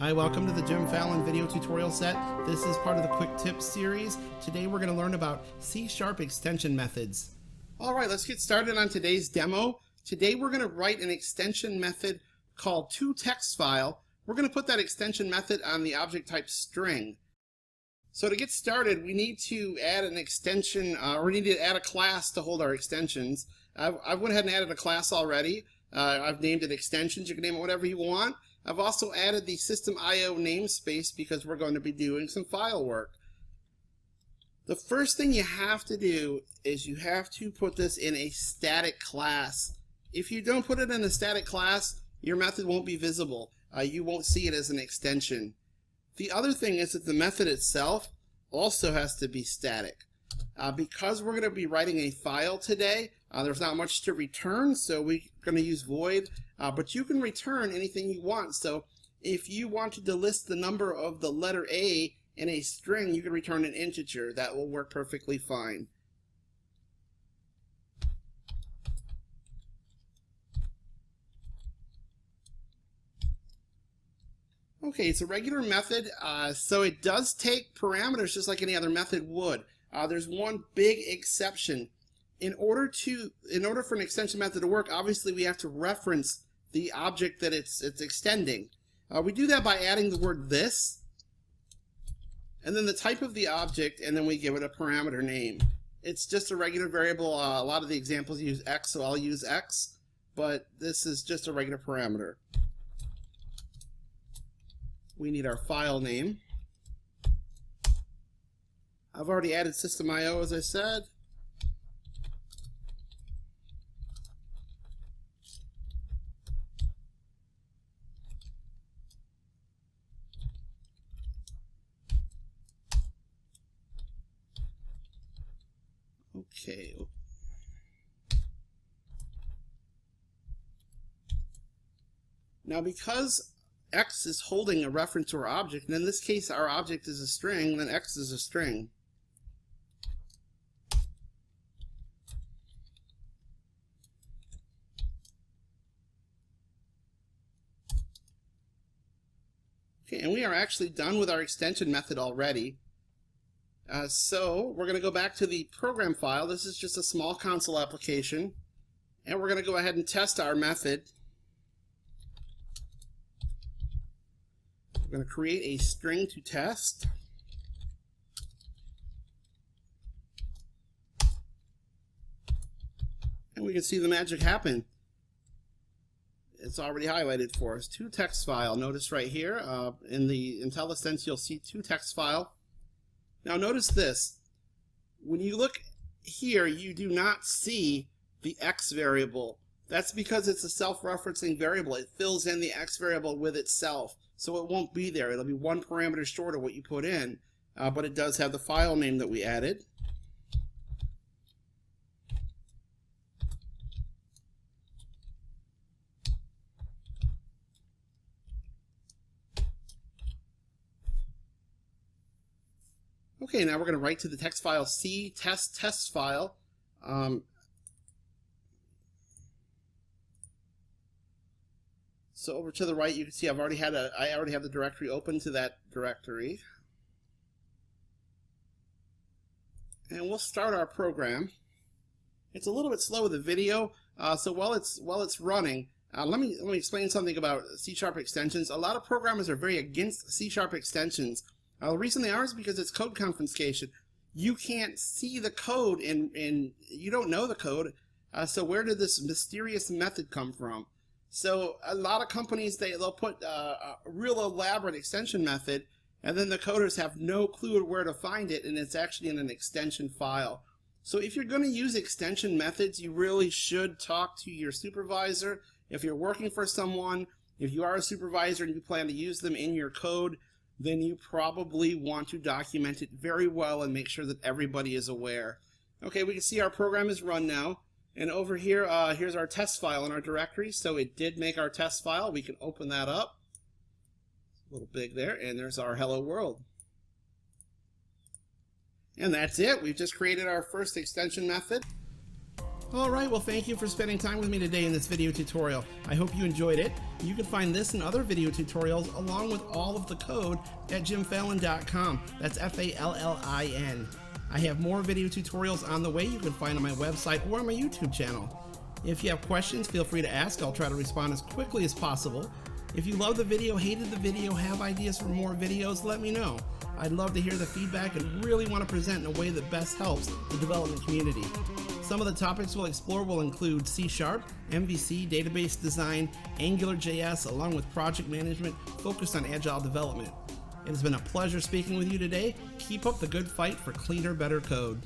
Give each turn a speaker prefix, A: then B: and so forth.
A: Hi, welcome to the Jim Fallon video tutorial set. This is part of the Quick Tips series. Today we're going to learn about C# extension methods. Alright, let's get started on today's demo. Today we're going to write an extension method called toTextFile. We're going to put that extension method on the object type string. So to get started, we need to add an extension, or we need to add a class to hold our extensions. I've went ahead and added a class already. I've named it extensions. You can name it whatever you want. I've also added the system.io namespace because we're going to be doing some file work. The first thing you have to do is you have to put this in a static class. If you don't put it in a static class, your method won't be visible. You won't see it as an extension. The other thing is that the method itself also has to be static. Because we're going to be writing a file today, there's not much to return, so we're going to use void, but you can return anything you want. So if you wanted to list the number of the letter A in a string, you can return an integer. That will work perfectly fine. Okay, it's a regular method, so it does take parameters just like any other method would. There's one big exception. In order for an extension method to work, obviously we have to reference the object that it's extending. We do that by adding the word this, and then the type of the object, and then we give it a parameter name. It's just a regular variable. A lot of the examples use X, so I'll use X, but this is just a regular parameter. We need our file name. I've already added system.io, as I said. Okay. Now, because X is holding a reference to our object, and in this case our object is a string, then X is a string. Okay, and we are actually done with our extension method already. So we're going to go back to the program file. This is just a small console application, and we're going to go ahead and test our method. We're going to create a string to test. And we can see the magic happen. It's already highlighted for us. toTextFile. Notice right here in the IntelliSense you'll see toTextFile. Now notice this. When you look here, you do not see the X variable. That's because it's a self-referencing variable. It fills in the X variable with itself. So it won't be there. It'll be one parameter short of what you put in, but it does have the file name that we added. Okay, now we're going to write to the text file C test file. So over to the right, you can see I already have the directory open to that directory. And we'll start our program. It's a little bit slow with the video, so while it's running, let me explain something about C# extensions. A lot of programmers are very against C# extensions. The reason they are is because it's code confiscation. You can't see the code and you don't know the code, so where did this mysterious method come from? So a lot of companies, they'll put a real elaborate extension method, and then the coders have no clue where to find it, and it's actually in an extension file. So if you're going to use extension methods, you really should talk to your supervisor. If you're working for someone, if you are a supervisor and you plan to use them in your code, then you probably want to document it very well and make sure that everybody is aware. Okay, we can see our program is run now. And over here, here's our test file in our directory. So it did make our test file. We can open that up. A little big there. And there's our hello world. And that's it. We've just created our first extension method. Alright, well thank you for spending time with me today in this video tutorial. I hope you enjoyed it. You can find this and other video tutorials along with all of the code at jimfallon.com. That's F-A-L-L-I-N. I have more video tutorials on the way you can find on my website or on my YouTube channel. If you have questions, feel free to ask. I'll try to respond as quickly as possible. If you loved the video, hated the video, have ideas for more videos, let me know. I'd love to hear the feedback and really want to present in a way that best helps the development community. Some of the topics we'll explore will include C#, MVC, database design, AngularJS, along with project management focused on agile development. It has been a pleasure speaking with you today. Keep up the good fight for cleaner, better code.